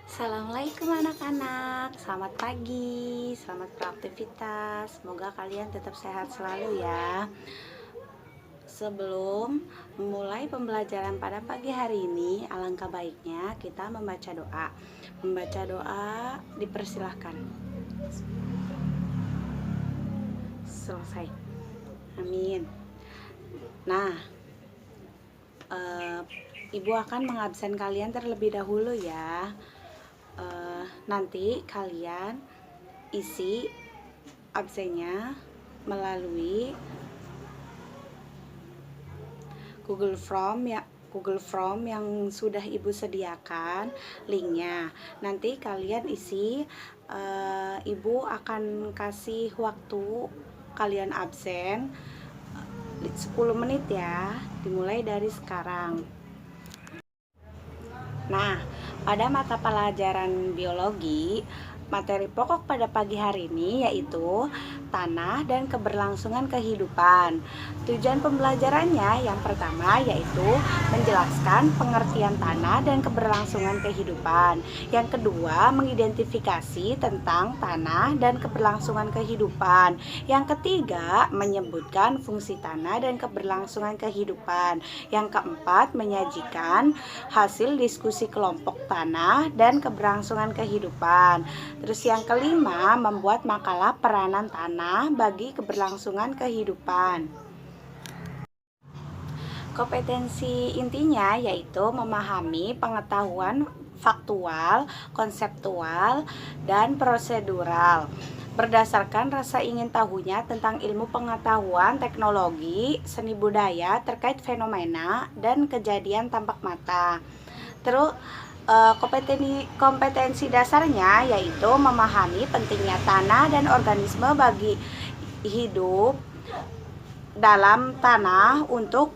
Assalamualaikum anak-anak, selamat pagi, selamat beraktivitas. Semoga kalian tetap sehat selalu ya. Sebelum memulai pembelajaran pada pagi hari ini, alangkah baiknya kita membaca doa. Membaca doa dipersilahkan. Selesai. Amin. Nah, Ibu akan mengabsen kalian terlebih dahulu ya. Nanti kalian isi absennya melalui Google Form yang sudah Ibu sediakan linknya. Nanti kalian isi, Ibu akan kasih waktu kalian absen 10 menit ya, dimulai dari sekarang. Nah, pada mata pelajaran biologi, materi pokok pada pagi hari ini yaitu tanah dan keberlangsungan kehidupan. Tujuan pembelajarannya yang pertama yaitu menjelaskan pengertian tanah dan keberlangsungan kehidupan. Yang kedua, mengidentifikasi tentang tanah dan keberlangsungan kehidupan. Yang ketiga, menyebutkan fungsi tanah dan keberlangsungan kehidupan. Yang keempat, menyajikan hasil diskusi kelompok tanah dan keberlangsungan kehidupan. Terus yang kelima, membuat makalah peranan tanah bagi keberlangsungan kehidupan. Kompetensi intinya yaitu memahami pengetahuan faktual, konseptual, dan prosedural. Berdasarkan rasa ingin tahunya tentang ilmu pengetahuan, teknologi, seni budaya terkait fenomena dan kejadian tampak mata. Terus kompetensi dasarnya yaitu memahami pentingnya tanah dan organisme bagi hidup dalam tanah untuk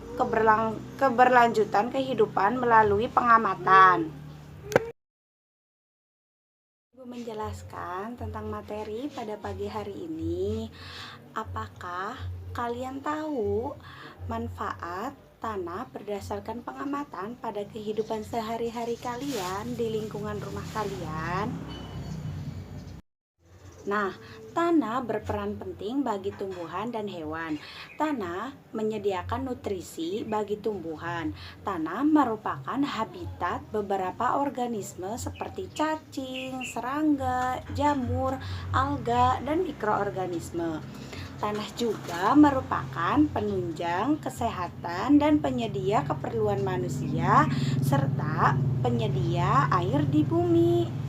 keberlanjutan kehidupan melalui pengamatan. Ibu menjelaskan tentang materi pada pagi hari ini. Apakah kalian tahu manfaat tanah berdasarkan pengamatan pada kehidupan sehari-hari kalian di lingkungan rumah kalian? Nah, tanah berperan penting bagi tumbuhan dan hewan. Tanah menyediakan nutrisi bagi tumbuhan. Tanah merupakan habitat beberapa organisme seperti cacing, serangga, jamur, alga, dan mikroorganisme. Tanah juga merupakan penunjang kesehatan dan penyedia keperluan manusia serta penyedia air di bumi.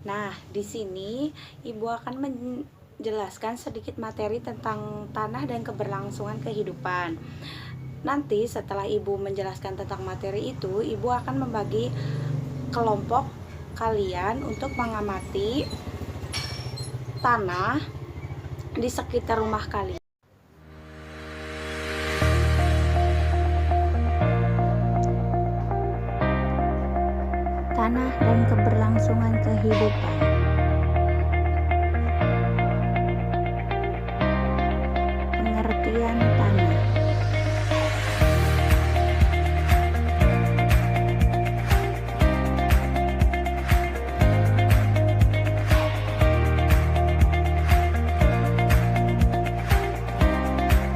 Nah, di sini Ibu akan menjelaskan sedikit materi tentang tanah dan keberlangsungan kehidupan. Nanti setelah Ibu menjelaskan tentang materi itu, Ibu akan membagi kelompok kalian untuk mengamati tanah di sekitar rumah kalian. Tanah dan keberlangsungan kehidupan. Pengertian tanah.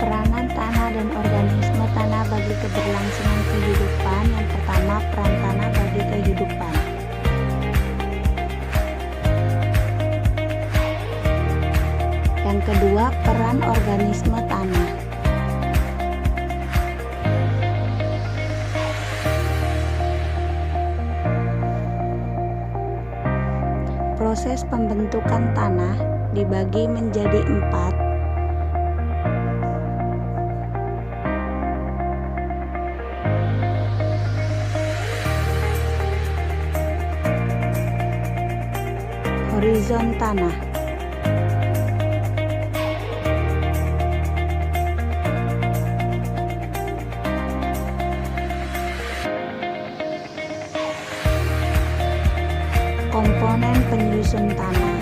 Peranan tanah dan organisme tanah bagi keberlangsungan kehidupan. Yang pertama, peran tanah bagi kehidupan. Yang kedua, peran organisme tanah. Proses pembentukan tanah dibagi menjadi 4. Horizon tanah. Komponen penyusun tanah.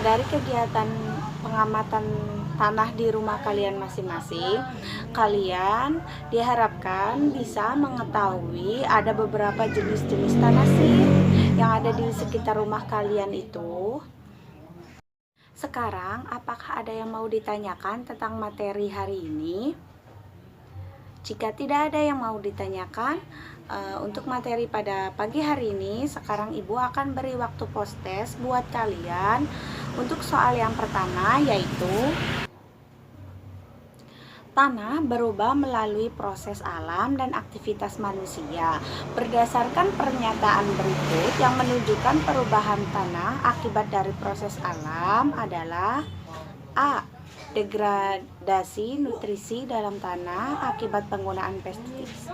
dari kegiatan pengamatan tanah di rumah kalian masing-masing, kalian diharapkan bisa mengetahui ada beberapa jenis-jenis tanah sih yang ada di sekitar rumah kalian itu. Sekarang, apakah ada yang mau ditanyakan tentang materi hari ini? Jika tidak ada yang mau ditanyakan, untuk materi pada pagi hari ini, sekarang Ibu akan beri waktu post test buat kalian. Untuk soal yang pertama yaitu tanah berubah melalui proses alam dan aktivitas manusia. Berdasarkan pernyataan berikut yang menunjukkan perubahan tanah akibat dari proses alam adalah A. Degradasi nutrisi dalam tanah akibat penggunaan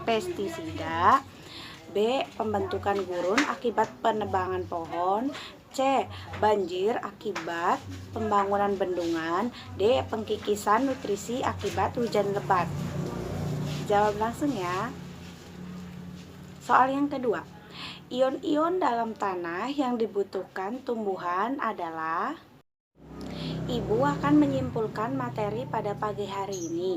pestisida. B. Pembentukan gurun akibat penebangan pohon. C. Banjir akibat pembangunan bendungan. D. Pengkikisan nutrisi akibat hujan lebat. Jawab langsung ya. Soal yang kedua, ion-ion dalam tanah yang dibutuhkan tumbuhan adalah. Ibu akan menyimpulkan materi pada pagi hari ini.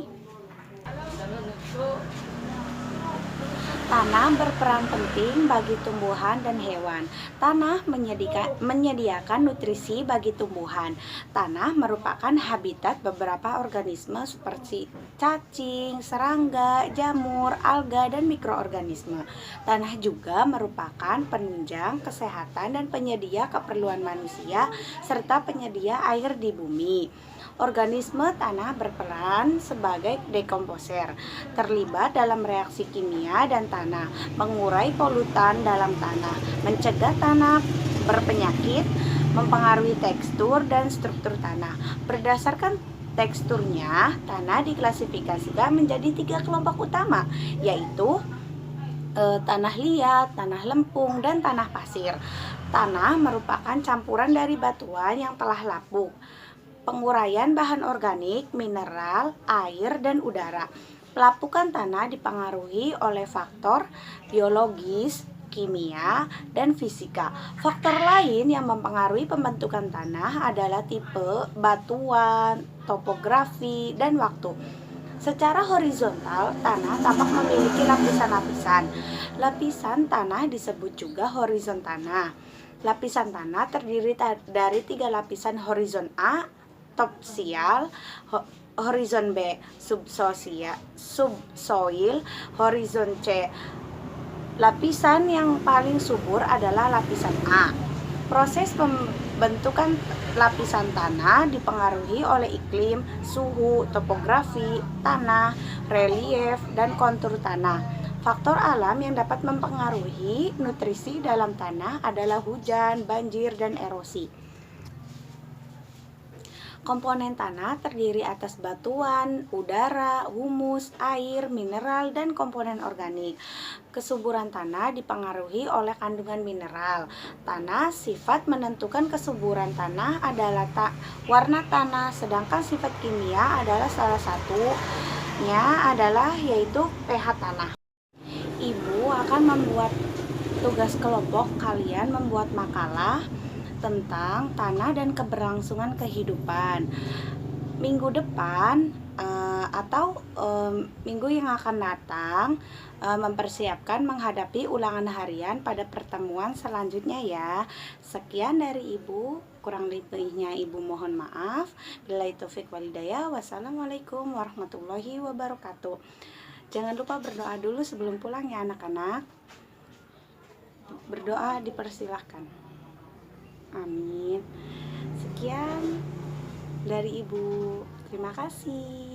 Tanah berperan penting bagi tumbuhan dan hewan. Tanah menyediakan nutrisi bagi tumbuhan. Tanah merupakan habitat beberapa organisme seperti cacing, serangga, jamur, alga, dan mikroorganisme. Tanah juga merupakan penunjang kesehatan dan penyedia keperluan manusia serta penyedia air di bumi. Organisme tanah berperan sebagai dekomposer, terlibat dalam reaksi kimia dan tanah, mengurai polutan dalam tanah, mencegah tanah berpenyakit, mempengaruhi tekstur dan struktur tanah. Berdasarkan teksturnya, tanah diklasifikasikan menjadi 3 kelompok utama, yaitu tanah liat, tanah lempung, dan tanah pasir. Tanah merupakan campuran dari batuan yang telah lapuk, penguraian bahan organik, mineral, air, dan udara. Pelapukan tanah dipengaruhi oleh faktor biologis, kimia, dan fisika. Faktor lain yang mempengaruhi pembentukan tanah adalah tipe batuan, topografi, dan waktu. Secara horizontal, tanah tampak memiliki lapisan-lapisan. Lapisan tanah disebut juga horizon tanah. Lapisan tanah terdiri dari 3 lapisan: horizon A, topsial, horizon B, subsoil, horizon C. Lapisan yang paling subur adalah lapisan A. Proses pembentukan lapisan tanah dipengaruhi oleh iklim, suhu, topografi tanah, relief, dan kontur tanah. Faktor alam yang dapat mempengaruhi nutrisi dalam tanah adalah hujan, banjir, dan erosi. Komponen tanah terdiri atas batuan, udara, humus, air, mineral, dan komponen organik. Kesuburan tanah dipengaruhi oleh kandungan mineral. Tanah, sifat menentukan kesuburan tanah adalah warna tanah, sedangkan sifat kimia adalah salah satunya adalah yaitu pH tanah. Ibu akan membuat tugas kelompok kalian membuat makalah tentang tanah dan keberlangsungan kehidupan. Minggu depan atau minggu yang akan datang, mempersiapkan menghadapi ulangan harian pada pertemuan selanjutnya ya. Sekian dari Ibu, kurang lebihnya Ibu mohon maaf. Billahi taufik wal hidayah. Wassalamualaikum warahmatullahi wabarakatuh. Jangan lupa berdoa dulu sebelum pulang ya anak-anak. Berdoa dipersilahkan. Amin. Sekian dari Ibu. Terima kasih.